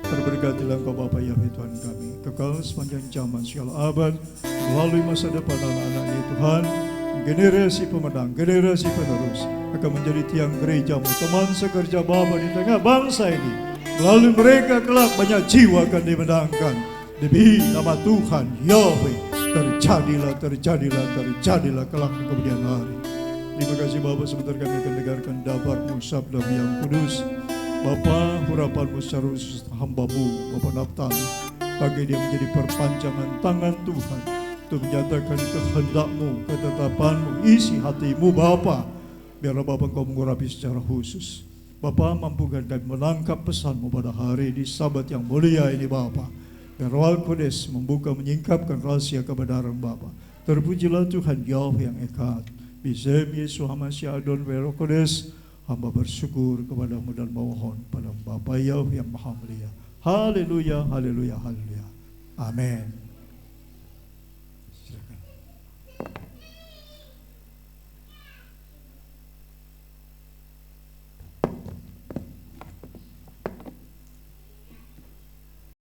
Terberkatilah Engkau Bapa Yahweh Tuhan kami, kekal sepanjang zaman segala abad, melalui masa depan anak-anak-Nya Tuhan, generasi pemenang, generasi penerus, akan menjadi tiang gerejamu, teman sekerja Bapa di tengah bangsa ini. Melalui mereka kelak banyak jiwa akan dimenangkan. Demi nama Tuhan Yahweh, terjadilah kelak di kemudian hari. Terima kasih Bapa, sebentar kami akan dengarkan dabarmu sabda yang kudus. Bapa, harapanmu secara khusus hamba-Mu, Bapa Naftali, bagi dia menjadi perpanjangan tangan Tuhan untuk menyatakan kehendak-Mu, ketetapan-Mu, isi hati-Mu Bapa. Biarlah Bapa Engkau mengurapi secara khusus. Bapa, mampukan kami menangkap pesan-Mu pada hari di Sabat yang mulia ini Bapa. Biar Roh Kudus membuka menyingkapkan rahasia kebenaran Bapa. Terpujilah Tuhan Yahweh yang Eka. Bisem Yesus Hamasya Adon Roh Kudus. Hamba bersyukur kepada-Mu dan mohon pada Bapa Yahweh yang Maha Mulia. Haleluya, haleluya, haleluya. Amin.